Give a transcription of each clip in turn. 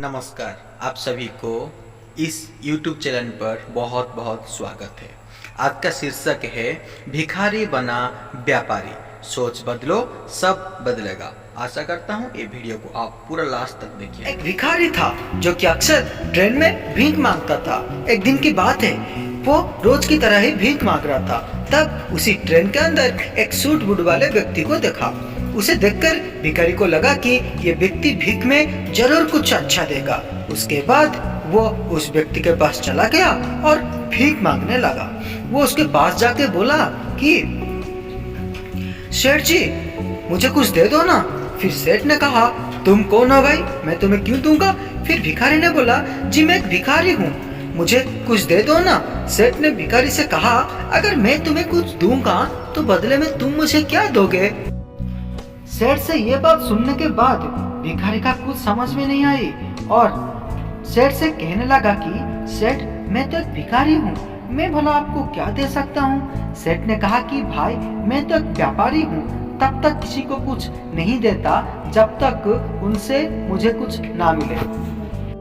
नमस्कार, आप सभी को इस YouTube चैनल पर बहुत बहुत स्वागत है। आज का शीर्षक है भिखारी बना व्यापारी, सोच बदलो सब बदलेगा। आशा करता हूँ ये वीडियो को आप पूरा लास्ट तक देखिए। एक भिखारी था जो कि अक्सर ट्रेन में भीख मांगता था। एक दिन की बात है, वो रोज की तरह ही भीख मांग रहा था। तब उसी ट्रेन के अंदर एक सूट बूट वाले व्यक्ति को देखा। उसे देखकर भिखारी को लगा कि ये व्यक्ति भीख में जरूर कुछ अच्छा देगा। उसके बाद वो उस व्यक्ति के पास चला गया और भीख मांगने लगा। वो उसके पास जाके बोला कि सेठ जी, मुझे कुछ दे दो ना। फिर सेठ ने कहा, तुम कौन हो भाई, मैं तुम्हें क्यों दूंगा। फिर भिखारी ने बोला, जी मैं एक भिखारी हूँ, मुझे कुछ दे दो ना। सेठ ने भिखारी से कहा, अगर मैं तुम्हें कुछ दूंगा तो बदले में तुम मुझे क्या दोगे। सेठ से ये बात सुनने के बाद भिखारी का कुछ समझ में नहीं आई और सेठ से कहने लगा कि सेठ, मैं तो एक भिखारी हूँ, मैं भला आपको क्या दे सकता हूँ। सेठ ने कहा कि भाई, मैं तो एक व्यापारी हूँ, तब तक किसी को कुछ नहीं देता जब तक उनसे मुझे कुछ ना मिले।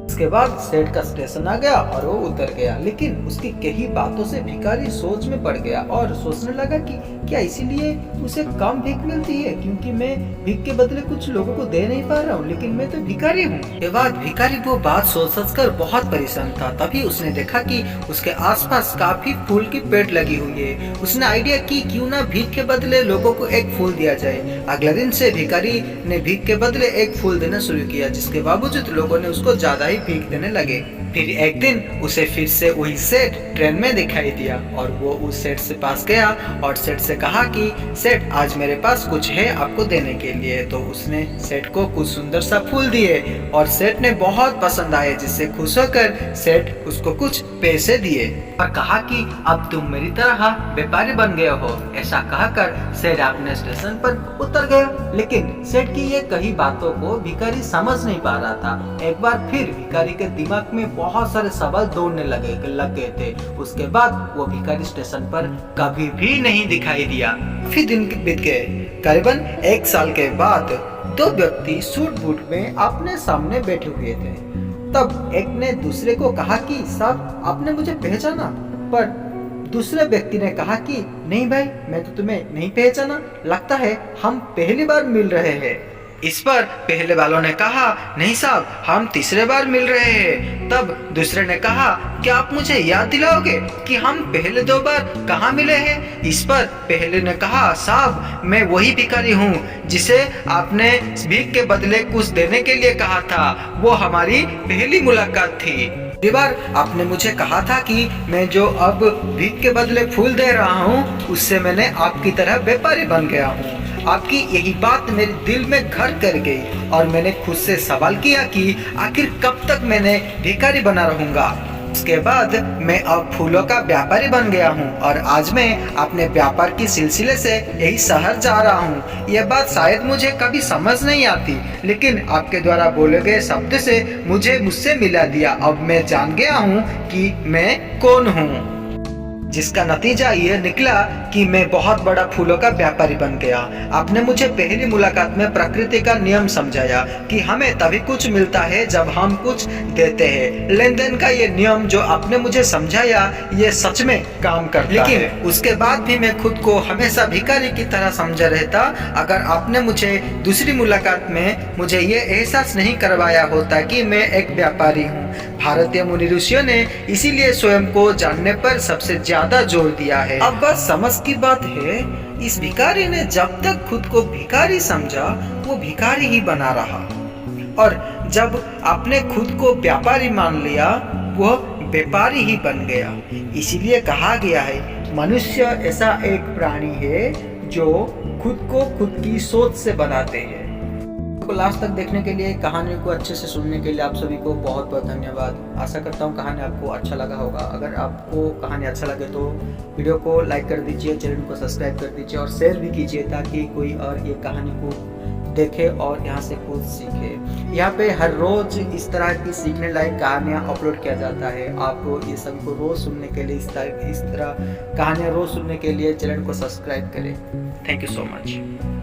इसके बाद सेठ का स्टेशन आ गया और वो उतर गया, लेकिन उसकी कई बातों से भिखारी सोच में पड़ गया और सोचने लगा कि क्या इसीलिए उसे कम भीख मिलती है, क्योंकि मैं भीख के बदले कुछ लोगों को दे नहीं पा रहा हूँ, लेकिन मैं तो भिखारी हूँ। के बाद भिखारी वो बात सोच कर बहुत परेशान था। तभी उसने देखा कि उसके आसपास काफी फूल की पेड़ लगी हुई है। उसने आइडिया की क्यों ना भीख के बदले लोगों को एक फूल दिया जाए। अगले दिन से भिखारी ने भीख के बदले एक फूल देना शुरू किया, जिसके बावजूद लोगों ने उसको ज्यादा ही भीख देने लगे। फिर एक दिन उसे फिर से वही सेठ ट्रेन में दिखाई दिया और वो उस सेठ से पास गया और सेठ से कहा कि सेठ, आज मेरे पास कुछ है आपको देने के लिए। तो उसने सेठ को कुछ सुंदर सा फूल दिए और सेठ ने बहुत पसंद आए, जिससे खुश होकर सेठ उसको कुछ पैसे दिए और कहा कि अब तुम मेरी तरह व्यापारी बन गए हो। ऐसा कहकर सेठ अपने स्टेशन पर उतर गया, लेकिन सेठ की ये कई बातों को भिखारी समझ नहीं पा रहा था। एक बार फिर भिखारी के दिमाग में बहुत सारे सवाल दौड़ने लग गए थे। उसके बाद वो भिखारी स्टेशन पर कभी भी नहीं दिखाई दिया। फिर दिन बीत गए। करीबन एक साल के बाद दो व्यक्ति सूट बूट में अपने सामने बैठे हुए थे। तब एक ने दूसरे को कहा कि साहब, आपने मुझे पहचाना। पर दूसरे व्यक्ति ने कहा कि नहीं भाई, मैं तो तुम्हें नहीं पहचाना, लगता है हम पहली बार मिल रहे हैं। इस पर पहले वालों ने कहा, नहीं साहब, हम तीसरे बार मिल रहे हैं। तब दूसरे ने कहा, क्या आप मुझे याद दिलाओगे कि हम पहले दो बार कहाँ मिले हैं। इस पर पहले ने कहा, साहब, मैं वही भिखारी हूँ जिसे आपने भीख के बदले कुछ देने के लिए कहा था। वो हमारी पहली मुलाकात थी। पहली बार आपने मुझे कहा था कि मैं जो अब भीख के बदले फूल दे रहा हूँ, उससे मैंने आपकी तरह व्यापारी बन गया हूँ। आपकी यही बात मेरे दिल में घर कर गई और मैंने खुद से सवाल किया कि आखिर कब तक मैंने भिखारी बना रहूंगा। उसके बाद मैं अब फूलों का व्यापारी बन गया हूँ और आज मैं अपने व्यापार की सिलसिले से यही शहर जा रहा हूँ। यह बात शायद मुझे कभी समझ नहीं आती, लेकिन आपके द्वारा बोले गए शब्द से मुझे मुझसे मिला दिया। अब मैं जान गया हूँ कि मैं कौन हूँ, जिसका नतीजा ये निकला कि मैं बहुत बड़ा फूलों का व्यापारी बन गया। आपने मुझे पहली मुलाकात में प्रकृति का नियम समझाया कि हमें तभी कुछ मिलता है जब हम कुछ देते हैं। लेन देन का ये नियम जो आपने मुझे समझाया, ये सच में काम करता है। लेकिन उसके बाद भी मैं खुद को हमेशा भिखारी की तरह समझा रहता। अगर आपने मुझे दूसरी मुलाकात में मुझे ये एहसास नहीं करवाया होता कि मैं एक व्यापारी हूँ। भारतीय मुनि ऋषियों ने इसीलिए स्वयं को जानने पर सबसे ज्यादा जोर दिया है। अब बस समझ की बात है, इस भिखारी ने जब तक खुद को भिखारी समझा, वो भिखारी ही बना रहा, और जब आपने खुद को व्यापारी मान लिया, वो व्यापारी ही बन गया। इसीलिए कहा गया है, मनुष्य ऐसा एक प्राणी है जो खुद को खुद की सोच से बनाते हैं। को लास्ट तक देखने के लिए, कहानी को अच्छे से सुनने के लिए आप सभी को बहुत बहुत धन्यवाद। आशा करता हूँ कहानी आपको अच्छा लगा होगा। अगर आपको कहानी अच्छा लगे तो वीडियो को लाइक कर दीजिए, चैनल को सब्सक्राइब कर दीजिए और शेयर भी कीजिए, ताकि कोई और ये कहानी को देखे और यहाँ से कुछ सीखे। यहाँ पे हर रोज इस तरह की सीखने लायक कहानियाँ अपलोड किया जाता है। आप ये सब को रोज सुनने के लिए, इस तरह कहानियाँ रोज सुनने के लिए चैनल को सब्सक्राइब करें। Thank you so much.